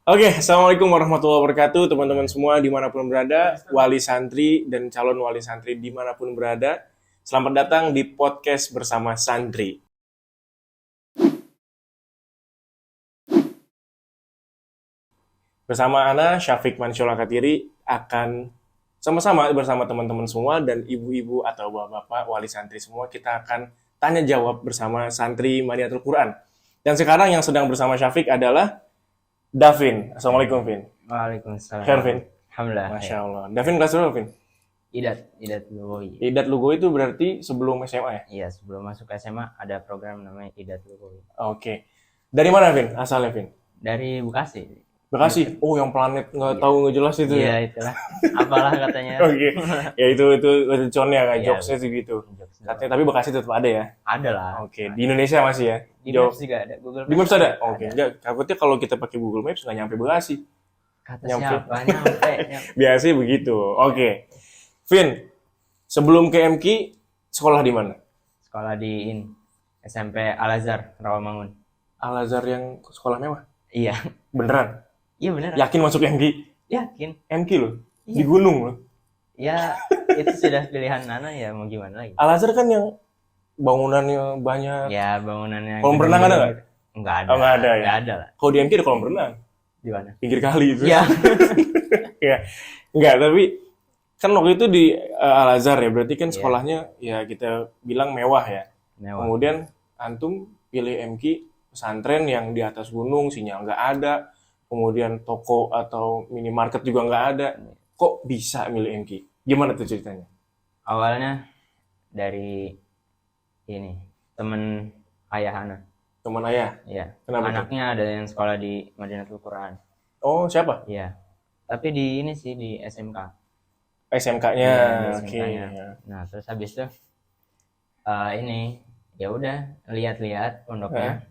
Oke, Assalamualaikum warahmatullahi wabarakatuh, teman-teman semua dimanapun berada, wali santri dan calon wali santri dimanapun berada. Selamat datang di podcast bersama santri. Bersama Ana, Syafiq Mansyola Katiri akan sama-sama bersama teman-teman semua dan ibu-ibu atau bapak-bapak wali santri semua, kita akan tanya jawab bersama santri Madiatul Quran. Dan sekarang yang sedang bersama Syafiq adalah Davin. Assalamualaikum, Vin. Waalaikumsalam. Khair, Vin. Alhamdulillah. Masya Allah. Davin kelas berapa, Vin? Idat Lugowi. Idat Lugo itu berarti sebelum SMA ya? Iya, sebelum masuk SMA ada program namanya Idat Lugowi. Oke. Dari mana, Vin? Asalnya, Vin? Dari Bekasi. Bekasi? Oh, yang planet nggak tahu nggak jelas itu Iya, ya? itulah. Apalah katanya. Oke. Ya itu leconnya kayak Iya, jokesnya sih gitu. jokes doang. Katanya, tapi Bekasi tetap ada ya? Ada lah. Oke. Di Indonesia masih ya? Di Jauh. Maps juga ada. Google Di Maps ada? Ada. Oke. Enggak, takutnya kalau kita pakai Google Maps nggak nyampe Bekasi. Kata Nyampe. siapa? Nyampe. Biasanya begitu. Oke. Vin, sebelum ke MQ, sekolah di mana? Sekolah di SMP Al-Azhar, Rawamangun. Al-Azhar yang sekolah mewah? Iya. Beneran? Iya bener. Yakin masuk MQ? Yakin. MQ loh? Iya. Di gunung loh? Ya, itu sudah pilihan Nana ya mau gimana lagi. Al-Azhar kan yang bangunannya banyak. Ya, bangunannya Kolam renang ada nggak? Enggak ada. Oh, nggak ada ya? Nggak ada lah. Kalau di MQ ada kolam renang. Di mana? Pinggir kali itu. Iya. Ya. Enggak, tapi kan waktu itu di Al-Azhar ya, berarti kan Iya. sekolahnya ya kita bilang mewah ya. Mewah. Kemudian antum pilih MQ pesantren yang di atas gunung, sinyal nggak ada, kemudian toko atau minimarket juga nggak ada. Kok bisa milih MQ? Gimana tuh ceritanya? Awalnya dari ini temen ayah Ana. Teman ayah? Iya. Kenapa tuh? Anaknya ada yang sekolah di Madinatul Quran. Oh, siapa? Iya. Tapi di ini sih di SMK. SMK-nya. Iya, di Oke. SMK-nya. Nah, terus habis itu ini ya udah lihat-lihat pondoknya.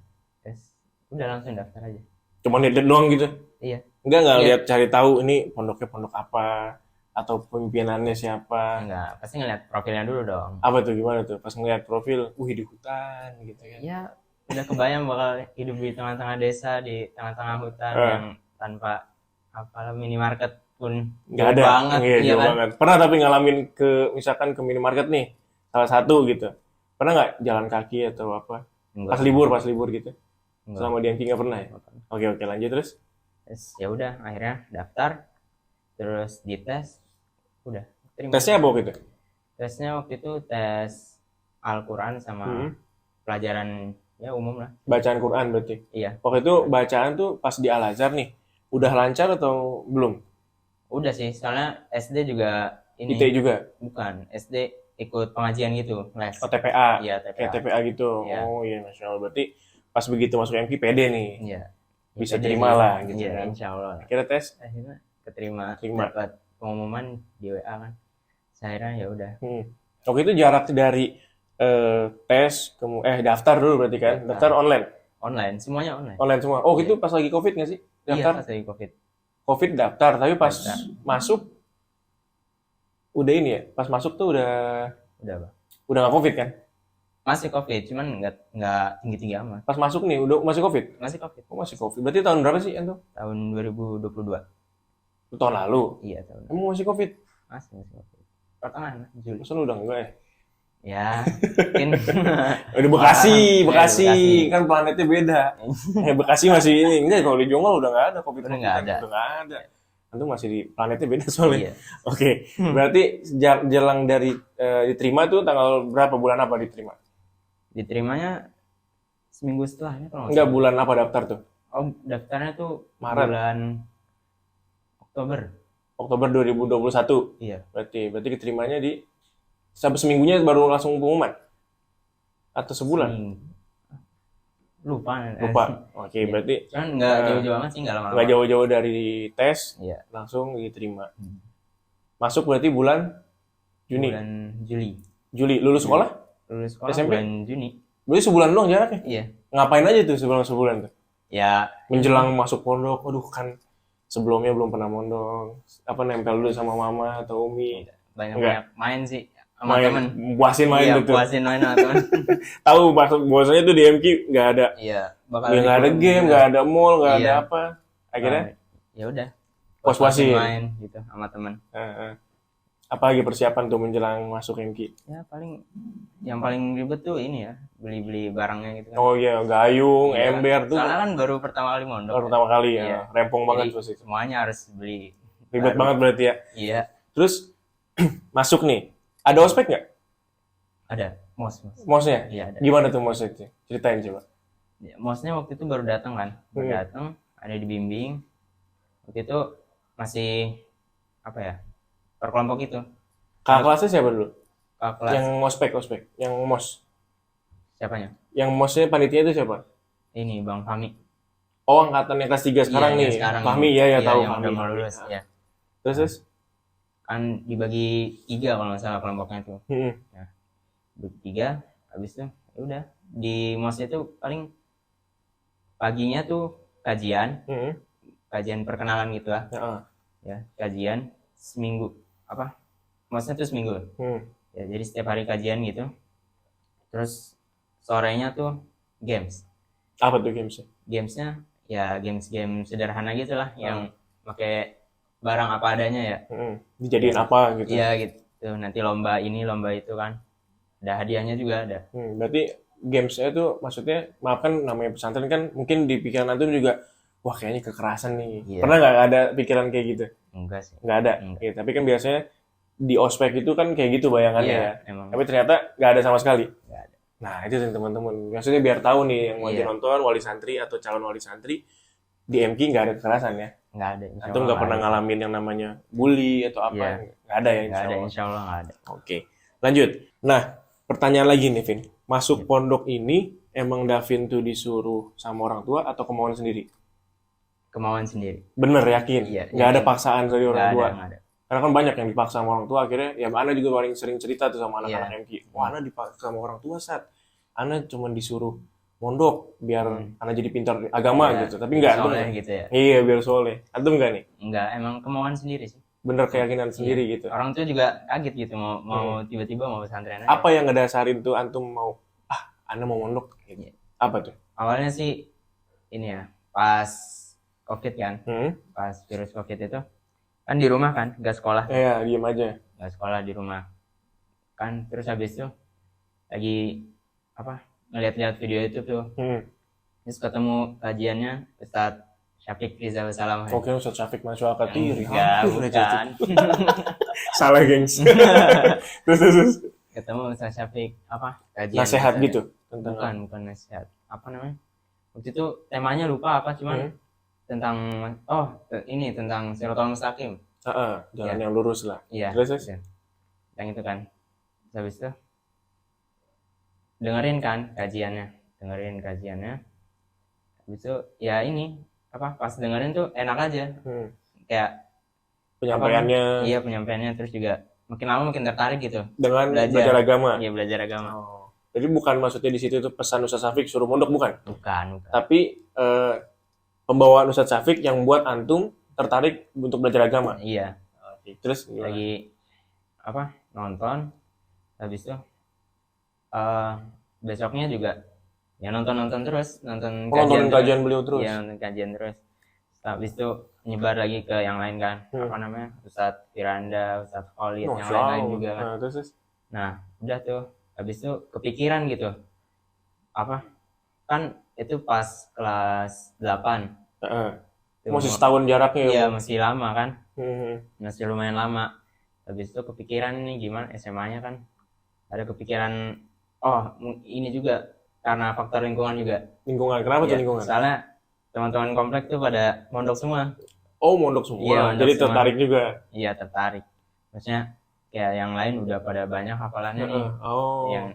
Terus udah langsung daftar aja. Cuma lihat doang gitu? Iya. Enggak Iya. lihat cari tahu ini pondoknya pondok apa atau pemimpinannya siapa? Enggak, pasti ngeliat profilnya dulu dong. Apa tuh gimana tuh? Pas ngeliat profil, di hutan gitu kan. Ya, udah kebayang bakal hidup di tengah-tengah desa, di tengah-tengah hutan yang tanpa apalah minimarket pun Nggak jauh ada. banget, Iya, iya jauh kan? banget. Pernah tapi ngalamin misalkan ke minimarket nih, salah satu gitu. Pernah nggak jalan kaki atau apa? Enggak, Pas libur gitu. enggak. Selama di MT nggak pernah ya? Oke, lanjut terus. Terus ya udah akhirnya daftar, terus dites, udah terima. Tesnya apa waktu itu? Tesnya waktu itu tes Al-Quran sama pelajaran ya umum lah. Bacaan Quran berarti. Iya, Waktu itu bacaan tuh pas di Al-Azhar nih, udah lancar atau belum? udah sih, soalnya SD juga ini IT juga? bukan SD ikut pengajian gitu, les. Oh, TPA? Iya, Kayak TPA. TPA gitu? Iya. Oh iya, Masya Allah. Berarti pas begitu masuk MQ pede nih. Iya. Bisa Pede terima sih. lah gitu Iya, kan. insya Allah. Akhirnya tes. Akhirnya keterima, Terima. dapat pengumuman di WA kan. Akhirnya ya udah. Waktu itu jarak dari tes daftar dulu berarti kan? Daftar online. Online, semuanya online. Online semua. Oh, itu pas lagi Covid nggak sih? Iya, Daftar pas lagi COVID. Covid daftar, tapi pas Daftar. masuk udah ini ya. Pas masuk tuh udah Udah, Bang. nggak Covid kan? Masih COVID, cuman nggak tinggi-tinggi amat. Pas masuk nih udah masih Covid. Masih COVID. Oh, masih Covid. Berarti tahun berapa sih Anto? Tahun 2022. Itu tahun lalu. Iya, tahun. Kamu masih Covid? Masih COVID. Pertengahan Juli. Masa lu udah enggak ya? Ya, mungkin. Udah Bekasi, Ya, Bekasi. Bekasi. Kan planetnya beda. Bekasi masih ini. Enggak, kalau di Jonggol udah nggak ada Covid. Udah nggak ada. Udah nggak ada. Antum masih di planetnya beda soalnya. Iya. Oke, berarti jelang dari diterima tuh tanggal berapa, bulan apa diterima? Diterimanya seminggu setelahnya kalau nggak Enggak, salah. bulan apa daftar tuh? Oh, daftarnya tuh Maret. bulan Oktober. Oktober 2021. Iya. Berarti keterimanya di sampai seminggunya baru langsung pengumuman? Atau sebulan? Seminggu. Lupa. Oke, Iya. berarti Cuman nggak jauh-jauh amat sih, nggak lama-lama. nggak jauh-jauh dari tes, Iya. langsung diterima. Masuk berarti bulan Juni. Bulan Juli. Juli. Lulus sekolah? Lulus sekolah SMP? bulan Juni. Berarti sebulan doang jaraknya? Iya. Ngapain aja tuh sebulan tuh? Ya, Menjelang masuk pondok, aduh kan sebelumnya belum pernah mondok. Apa nempel dulu sama mama atau umi? banyak-banyak main sih sama Main, temen. puasin main Iya, gitu. puasin main sama temen. Tahu bahwasanya tuh di MQ nggak ada, Iya, bakal ya nggak ada libur. game, nggak ada mall, nggak ada Iya. apa. Akhirnya ya udah Puas-puasin. main gitu sama teman. Apa lagi persiapan tuh menjelang masuk MK? Ya paling yang paling ribet tuh ini ya, beli barangnya gitu kan. Oh iya, gayung, Iya, ember tuh soalnya kan baru pertama kali mondok. baru pertama kali ya. Iya. Rempong banget Jadi pasti. semuanya harus beli. Ribet baru. banget berarti ya. Iya, Terus masuk nih. Ada ospek nggak? ada mos. Mosnya? Iya ada. Gimana tuh mosnya? Ceritain coba. Ya, mosnya waktu itu baru datang kan, ada dibimbing. Waktu itu masih apa ya, per kelompok itu. Kakak kelasnya siapa dulu? Kakak kelas Yang ospek, yang mos. siapanya? Yang mosnya panitia itu siapa? Ini Bang Fahmi. Oh, angkatan yang kelas 3 sekarang Iya, nih. yang sekarang Fahmi, ini. ya Iya, tahu yang Fahmi. udah mau lulus ya. Terus? Kan dibagi 3 kalau nggak salah kelompoknya tuh. Hmm. Dibagi 3, habis itu ya udah di mos itu paling paginya tuh kajian perkenalan gitu lah. Ya, kajian seminggu apa? Mosnya tuh seminggu. Ya, jadi setiap hari kajian gitu. Terus sorenya tuh games. Apa tuh gamesnya? Gamesnya ya game sederhana gitu lah, yang pakai barang apa adanya ya. Dijadiin apa gitu? Iya gitu. Nanti lomba ini lomba itu kan. Ada hadiahnya juga ada. Berarti gamesnya itu maksudnya, maaf kan namanya pesantren kan, mungkin di pikiran antum juga, wah kayaknya kekerasan nih. Iya. Pernah nggak ada pikiran kayak gitu? Enggak sih. Nggak ada. Enggak. Iya, tapi kan biasanya di ospek itu kan kayak gitu bayangannya Iya, ya. emang. Tapi ternyata nggak ada sama sekali. Nggak ada. Nah itu tuh teman-teman. Maksudnya biar tahu nih yang wajib nonton, wali santri atau calon wali santri, di MK nggak ada kekerasan ya. Nggak ada. Insya Antum Allah nggak pernah ngalamin yang namanya bully atau apa? Iya. Nggak ada ya, Nggak insya ada, Allah. insya Allah nggak ada. Oke, lanjut. Nah, pertanyaan lagi nih, Vin. Masuk pondok ini emang Davin tuh disuruh sama orang tua atau kemauan sendiri? Kemauan sendiri. Bener, yakin? Iya, Nggak ada yakin. paksaan dari orang Nggak tua? ada, nggak ada. Karena kan banyak yang dipaksa sama orang tua, akhirnya, ya Ana juga paling sering cerita tuh sama anak-anak MK. Wah, Ana dipaksa sama orang tua, Sat. Ana cuma disuruh mondok biar Ana jadi pintar agama Iya, gitu. Tapi enggak, antum soleh nggak? gitu ya. Iya, biar soleh. Antum enggak nih? Enggak, emang kemauan sendiri sih. Bener keyakinan sendiri gitu. Orang tuh juga kaget gitu mau tiba-tiba mau pesantren aja. Apa yang ngedasarin tuh antum mau, Ana mau mondok? Gitu. Apa tuh? Awalnya sih ini ya, pas COVID kan, pas virus COVID itu kan di rumah kan, nggak sekolah, Ya, diem aja. nggak sekolah di rumah kan. Terus habis itu lagi apa, ngeliat-liat video YouTube tuh, terus ketemu kajiannya Ustadz Syafiq Rizal Salam. Oke, Ustadz Syafiq Masyarakat Katiri. Enggak, bukan. Salah, gengs. Terus. Ketemu Ustadz Syafiq apa, kajian Nasihat misalnya. gitu? Tentang Bukan nasihat. Apa namanya? Waktu itu temanya lupa apa, cuman tentang ini tentang Shirathul Mustaqim. jalan yang lurus lah. Iya. Terus? Yang itu kan. Terus habis itu dengerin kajiannya. Habis itu ya ini apa, pas dengerin tuh enak aja. Kayak Penyampaiannya iya, penyampaiannya, terus juga makin lama makin tertarik gitu. dengan belajar agama. Iya, belajar agama. Jadi bukan maksudnya di situ itu pesan Ustadz Syafiq suruh mondok, bukan. Bukan. Tapi pembawaan Ustadz Syafiq yang buat antum tertarik untuk belajar agama. Iya. Terus gimana? Lagi apa, nonton, habis itu besoknya juga ya nonton terus, nonton kajian beliau terus. Iya, nonton kajian terus. Habis itu nyebar lagi ke yang lain kan, apa namanya, Ustadz Firanda, Ustadz Khalid, yang lain-lain juga kan. Nah, udah tuh, habis itu kepikiran gitu, apa, kan itu pas kelas 8. Masih setahun jaraknya. Iya, masih lama kan, masih lumayan lama. Habis itu kepikiran nih gimana SMA-nya kan, ada kepikiran, ini juga karena faktor lingkungan juga. Lingkungan, kenapa tuh lingkungan? Soalnya teman-teman komplek tuh pada mondok semua. Oh, mondok semua. Iya, mondok jadi semua. tertarik juga. Iya, tertarik. Maksudnya kayak yang lain udah pada banyak hafalannya nih. Yang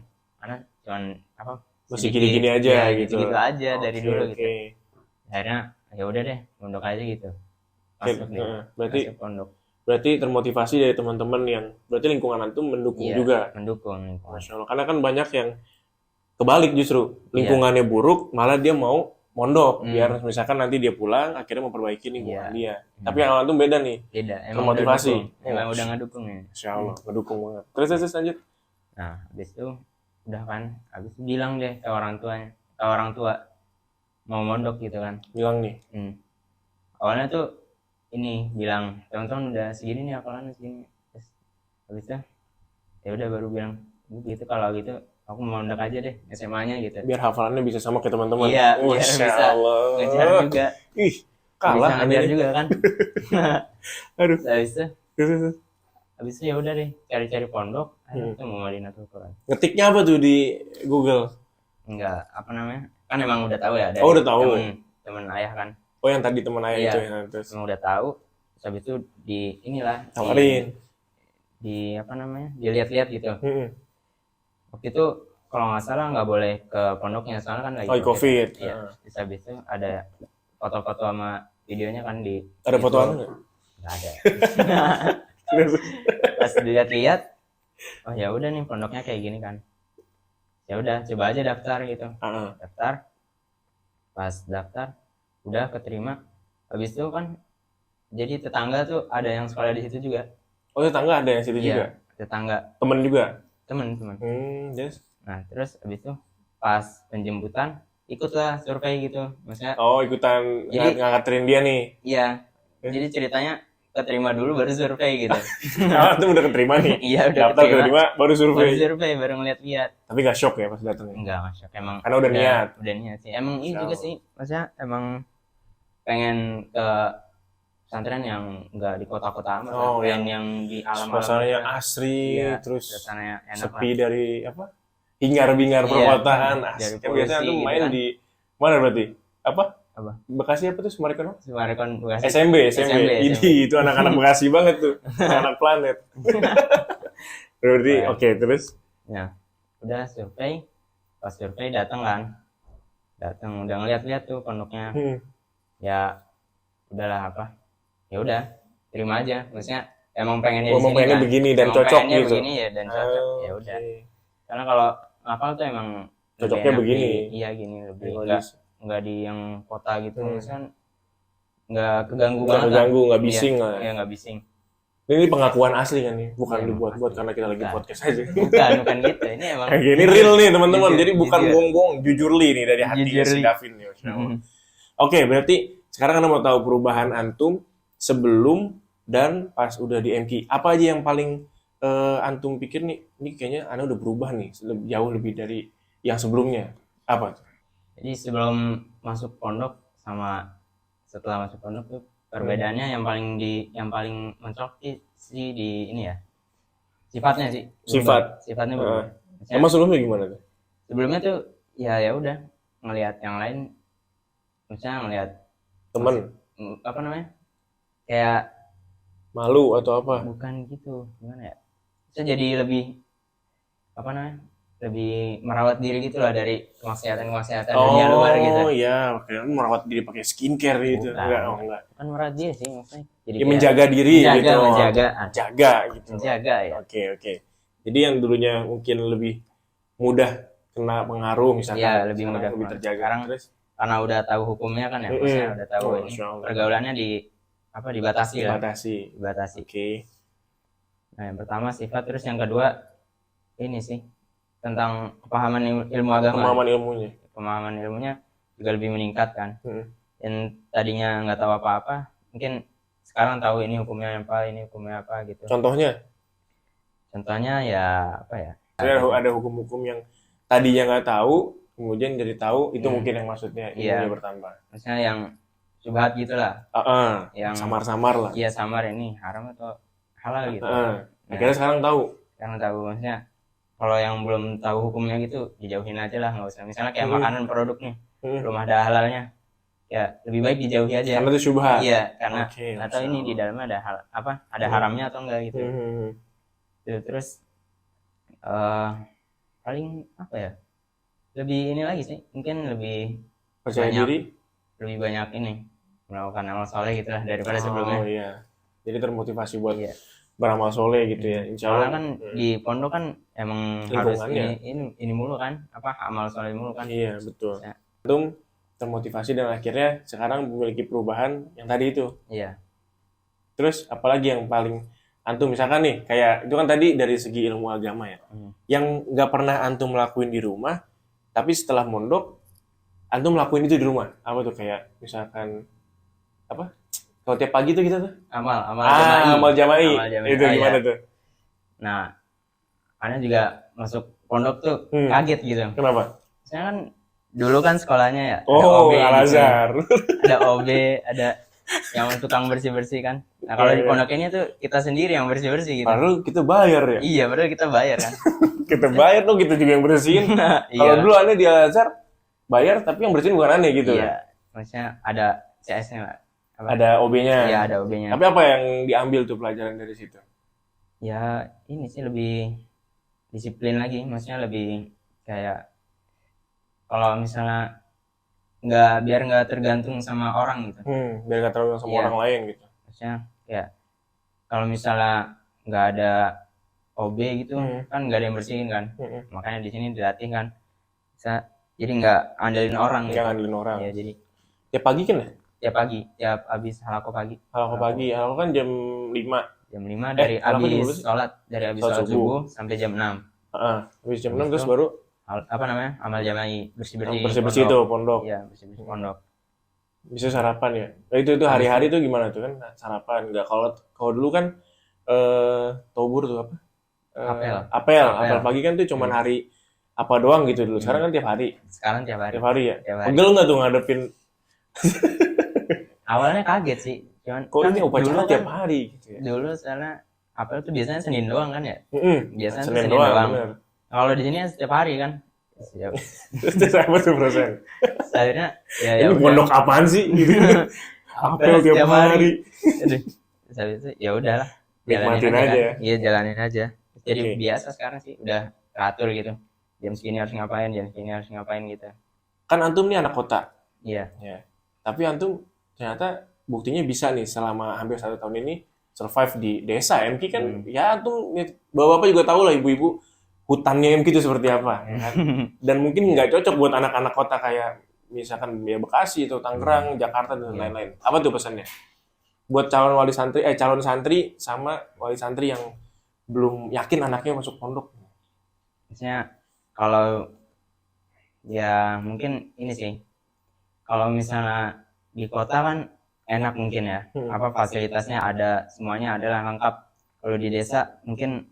anak cuman apa? Masih gini-gini aja ya, gitu. Gitu aja dari dulu gitu. Okay. Akhirnya ya udah deh, mondok aja gitu. Masuk deh. Masuk pondok. Berarti termotivasi dari teman-teman yang berarti lingkungan antum mendukung juga. Mendukung lingkungan. Masya Allah. Karena kan banyak yang kebalik justru. Lingkungannya buruk, malah dia mau mondok. Biar misalkan nanti dia pulang, akhirnya memperbaiki lingkungan dia. Tapi yang antum beda nih. Beda. Emang termotivasi. Emang udah ngedukung ya. Masya Allah, ngedukung banget. Terus lanjut. Nah, habis itu udah kan, habis itu bilang deh ke orang tua mau mondok gitu kan. Bilang nih. Awalnya tuh ini bilang teman-teman udah segini nih hafalan segini. Terus habis itu ya udah baru bilang gitu, kalau gitu aku mau ndak aja deh SMA-nya gitu. Biar hafalannya bisa sama kayak teman-teman. Iya, biar Masya bisa Allah. ngejar juga. Ih, Bisa kalah ngejar aneh. juga kan. Aduh. Habis itu ya udah deh cari-cari pondok, akhirnya ketemu Madinatul Quran. Ngetiknya apa tuh di Google? Enggak, apa namanya? Kan emang udah tahu ya dari Udah tahu. temen ayah kan. Oh, yang tadi teman ayah Iya, itu ya. Terus emang udah tahu. Terus habis itu di inilah tawarin. di apa namanya? Dilihat-lihat gitu. Waktu itu kalau nggak salah nggak boleh ke pondoknya soalnya kan lagi COVID. Iya. Terus habis itu ada foto-foto sama videonya kan di. Ada fotoannya nggak? Nggak ada. Pas dilihat-lihat, oh ya udah nih pondoknya kayak gini kan. Ya udah coba aja daftar gitu. Daftar. Pas daftar udah keterima. Habis itu kan jadi tetangga tuh ada yang sekolah di situ juga. Oh, tetangga ada yang situ juga? Tetangga. Temen juga? Temen. Yes. Nah terus habis itu pas penjemputan ikutlah survei gitu. Maksudnya ikutan jadi, ngangkatin dia nih? Iya. Jadi ceritanya keterima dulu baru survei gitu. Itu udah keterima nih? Iya udah keterima baru survei? Baru survei, baru ngeliat-liat. Tapi gak shock ya pas datang? Enggak shock, emang karena udah niat? Udah niat sih. Emang ini juga sih, maksudnya emang pengen ke pesantren yang enggak di kota-kota amat. Yang di alam-alam. Suasananya asri, iya, terus enak sepi lah. Dari apa? Hingar-bingar perkotaan. Biasanya tuh main gitu di mana berarti? Apa? Bekasi apa tuh? Sumarekon Bekasi. SMB. Itu anak-anak Bekasi banget tuh. Anak planet. Berarti oke, terus? Ya, udah survei. Pas survei datang udah ngeliat-liat tuh pondoknya. Ya udahlah apa? Ya udah, terima aja. Maksudnya emang pengennya di sini kan. Begini dan cocok gitu. Begini ya dan cocok. Ya udah. Karena kalau ngapal tuh emang cocoknya begini. Iya gini lebih enggak di yang kota gitu. Misalkan enggak keganggu banget. Enggak bising lah. Iya, enggak bising. Ini pengakuan asli kan nih, bukan dibuat-buat karena kita lagi podcast aja. Bukan gitu. Ini emang ini real nih teman-teman. Jadi bukan bohong-bohong, jujur nih dari hati si Davin nih. Oke, berarti sekarang Anda mau tahu perubahan antum sebelum dan pas udah di MQ. Apa aja yang paling antum pikir nih, ini kayaknya Anda udah berubah nih, jauh lebih dari yang sebelumnya. Apa? Jadi sebelum masuk pondok sama setelah masuk pondok tuh perbedaannya yang paling mencolok sih di ini ya. Sifatnya sih. Sifatnya berubah. Emang sebelumnya gimana tuh? Sebelumnya tuh ya udah ngelihat yang lain, misalnya ngelihat temen apa namanya? Kayak malu atau apa? Bukan gitu, gimana ya? Saya jadi lebih apa namanya? Lebih merawat diri gitu lah dari kemaksiatan dunia luar gitu. Oh iya, merawat diri pakai skincare gitu. Enggak. Kan merawat diri sih maksudnya. Jadi menjaga diri gitu. Menjaga gitu. Menjaga ya. Oke. Jadi yang dulunya mungkin lebih mudah kena pengaruh misalkan. Iya, lebih mudah terjaga. Sekarang karena udah tahu hukumnya kan ya, maksudnya udah tahu ini pergaulannya dibatasi lah. Dibatasi. Oke. Nah, yang pertama sifat, terus yang kedua ini sih tentang kepahaman ilmu agama. Pemahaman ilmunya juga lebih meningkat kan. Yang tadinya nggak tahu apa-apa, mungkin sekarang tahu ini hukumnya apa gitu. Contohnya ya apa ya? Ada hukum-hukum yang tadinya nggak tahu, kemudian jadi tahu, itu mungkin yang maksudnya ilmunya bertambah. Maksudnya yang syubhat gitulah. Yang samar-samar lah. Iya, samar, ini haram atau halal gitu. Akhirnya sekarang tahu. Maksudnya kalau yang belum tahu hukumnya gitu dijauhin aja lah, nggak usah. Misalnya kayak makanan produk nih, belum ada halalnya, ya lebih baik dijauhi aja. Karena itu syubhat. Iya, karena atau ini di dalamnya ada ada haramnya atau enggak gitu. Terus paling apa ya? Lebih ini lagi sih, mungkin lebih percaya diri, lebih banyak ini melakukan amal soleh gitu lah daripada sebelumnya. Oh iya. Jadi termotivasi buat beramal soleh gitu ya. Insya Allah kan di pondok kan emang harus ini mulu kan, amal soleh mulu kan. Iya, betul. Antum termotivasi dan akhirnya sekarang memiliki perubahan yang tadi itu. Iya. Terus apalagi yang paling antum misalkan nih, kayak itu kan tadi dari segi ilmu agama ya. Yang nggak pernah antum lakuin di rumah, tapi setelah mondok antum lakuin itu di rumah. Apa tuh, kayak misalkan Kalau tiap pagi tuh kita tuh amal jama'i. Amal jama'i. Itu gimana tuh? Nah, Ana juga masuk pondok tuh kaget gitu. Kenapa? Saya kan dulu kan sekolahnya ya ada OB Al-Azhar. Gitu. Ada OB, ada yang tukang bersih-bersih kan. Nah, kalau di pondok ini tuh kita sendiri yang bersih-bersih gitu. Padahal kita bayar ya? Iya, padahal kita bayar kan. Kita bayar tuh, kita juga yang bersihin. Kalau dulu aneh di Al-Azhar bayar, tapi yang bersihin bukan aneh gitu. Iya, maksudnya ada CS-nya lah. Ada OB-nya. Iya, ada OB-nya. Tapi apa yang diambil tuh pelajaran dari situ? Ya, ini sih lebih disiplin lagi. Maksudnya lebih kayak kalau misalnya biar nggak tergantung sama orang gitu. Biar nggak tergantung sama orang lain gitu. Maksudnya ya kalau misalnya nggak ada OB gitu kan nggak ada yang bersihin kan. Makanya di sini dilatih kan. Jadi nggak andelin orang. Nggak andelin orang. Ya jadi. Tiap pagi kan ya? Tiap pagi, tiap habis halako pagi. Halako kan jam 5. Jam 5 dari habis sholat subuh sampai jam 6. Habis jam 6 terus baru amal jama'i bersih-bersih itu pondok. Iya, bersih-bersih pondok. Bisa sarapan ya. Nah, itu hari-hari tuh gimana tuh kan sarapan? Enggak, kalau dulu kan tobur tuh apa? Apel pagi kan tuh cuman hari apa doang gitu dulu. Sekarang kan tiap hari. Sekarang tiap hari. Tiap hari ya. Pegel enggak tuh ngadepin? Awalnya kaget sih. Cuman kok ini upacara tiap hari gitu ya. Dulu soalnya apel tuh biasanya Senin doang kan ya? Biasanya Senin doang. Kalau di sini setiap hari kan. Terus apa tuh perasaan? Akhirnya ya ini pondok apaan sih gitu. Apel tiap hari. Terus habis itu ya udahlah. Nikmatin aja. Iya, jalanin aja. Jadi biasa sekarang sih udah teratur gitu. Jam segini harus ngapain, jam segini harus ngapain gitu. Kan antum nih anak kota. Iya. Ya. Tapi antum ternyata buktinya bisa nih selama hampir 1 tahun ini survive di desa. MK kan ya antum bapak-bapak juga tahu lah, ibu-ibu hutannya MK itu seperti apa ya kan? Dan mungkin nggak cocok buat anak-anak kota kayak misalkan ya Bekasi atau Tangerang, Jakarta dan lain-lain. Apa tuh pesannya buat calon santri sama wali santri yang belum yakin anaknya masuk pondok? Misalnya kalau ya mungkin ini sih, kalau misalnya di kota kan enak mungkin ya, apa fasilitasnya ada, semuanya adalah lengkap. Kalau di desa mungkin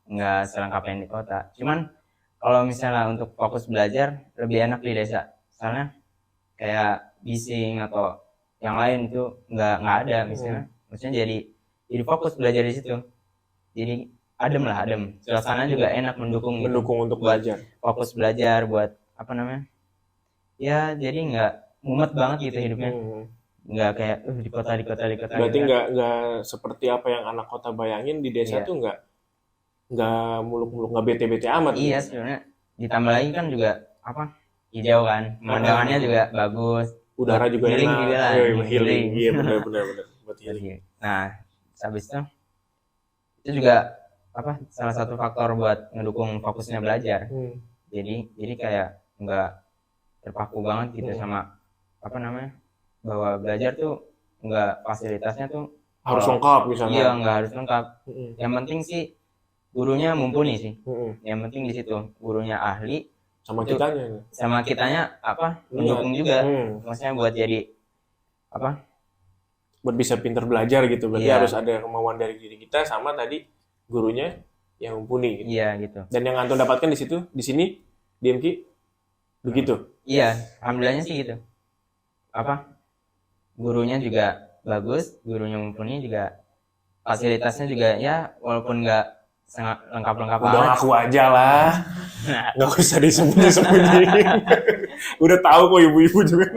nggak selengkap yang di kota. Cuman kalau misalnya untuk fokus belajar lebih enak di desa, soalnya kayak bising atau yang lain itu nggak ada misalnya. Maksudnya jadi fokus belajar di situ. Jadi adem. Suasana juga enak, mendukung untuk belajar. Fokus belajar buat apa namanya? Ya jadi nggak mumet banget gitu hidupnya. Nggak kayak di kota. Berarti nggak seperti apa yang anak kota bayangin di desa tuh nggak muluk-muluk, nggak bete-bete amat. Iya sebenarnya. Ditambah lagi kan juga apa? Hijau kan, pemandangannya juga bagus. Udara juga enak. Healing. Iya benar. Buat healing. Nah, habis itu juga apa? Salah satu faktor buat ngedukung fokusnya belajar. Jadi kayak nggak terpaku banget gitu sama apa namanya? Bahwa belajar tuh nggak, fasilitasnya tuh harus lengkap misalnya. Iya, nggak harus lengkap. Yang penting sih gurunya mumpuni sih. Yang penting di situ gurunya ahli, sama kitanya apa mendukung juga. Maksudnya buat jadi apa? Buat bisa pintar belajar gitu. Berarti harus ada kemauan dari diri kita sama tadi gurunya yang mumpuni. Gitu. Iya gitu. Dan yang antum dapatkan di situ, di sini di MK begitu. Iya, alhamdulillahnya sih gitu. Apa? Gurunya juga bagus, gurunya mumpuni juga, fasilitasnya juga ya walaupun nggak sangat lengkap-lengkap. Udah ngaku aja lah, nggak usah disembunyi-sembunyi. Udah tahu kok ibu-ibu juga.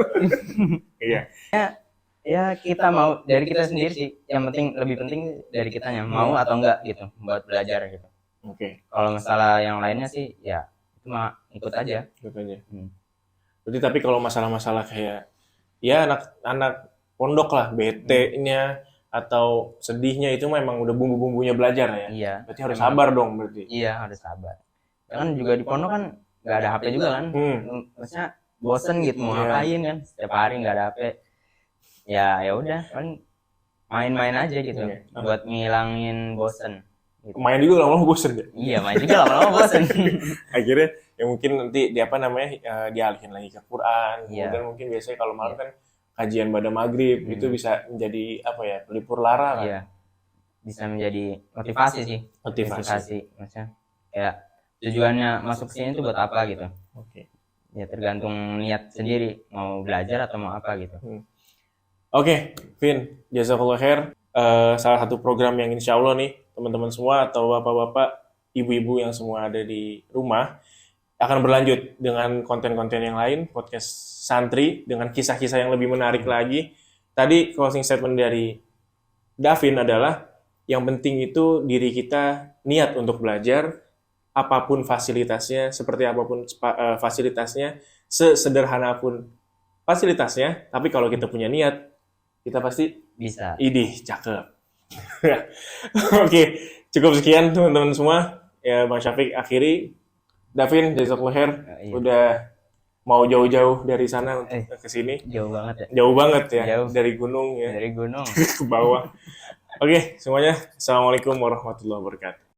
Iya. Ya kita mau dari kita sendiri sih, yang penting lebih penting dari kitanya mau atau enggak gitu buat belajar gitu. Oke. Kalau masalah yang lainnya sih ya itu mah ikut aja. Berarti tapi kalau masalah-masalah kayak ya anak pondok lah, bete-nya atau sedihnya itu memang udah bumbu-bumbunya belajar ya. Iya. Berarti harus sabar dong berarti. Iya, harus sabar. Kan juga di pondok kan nggak ada HP juga kan. Maksudnya bosen gitu mau ngapain kan? Setiap hari nggak ada HP. Ya udah, kan main-main aja gitu. Buat ngilangin bosen. Gitu. Main juga lama-lama bosen ya? Iya, main juga lama-lama bosen. Akhirnya ya mungkin nanti dialihin lagi ke Quran. Kemudian mungkin biasanya kalau malam kan kajian pada maghrib itu bisa menjadi apa ya, pelipur lara kan? Iya, bisa menjadi motivasi sih. Motivasi. Maksudnya ya tujuannya masuk ke sini itu buat apa gitu. Oke. Ya tergantung niat sendiri mau belajar atau mau apa gitu. Oke, Vin, jazakallah khair. Salah satu program yang insya Allah nih teman-teman semua atau bapak-bapak, ibu-ibu yang semua ada di rumah akan berlanjut dengan konten-konten yang lain, podcast santri dengan kisah-kisah yang lebih menarik lagi. Tadi closing statement dari Davin adalah yang penting itu diri kita niat untuk belajar, apapun fasilitasnya, seperti apapun fasilitasnya, sesederhana pun fasilitasnya, tapi kalau kita punya niat, kita pasti Bisa. idih, cakep. Oke, cukup sekian teman-teman semua. Ya, Bang Syafiq akhiri. Davin, jazakallah khair, Iya. udah mau jauh-jauh dari sana untuk ke sini. Jauh banget ya. Jauh banget ya, Jauh. dari gunung ya, Dari gunung. ke bawah. Oke, semuanya. Assalamualaikum warahmatullahi wabarakatuh.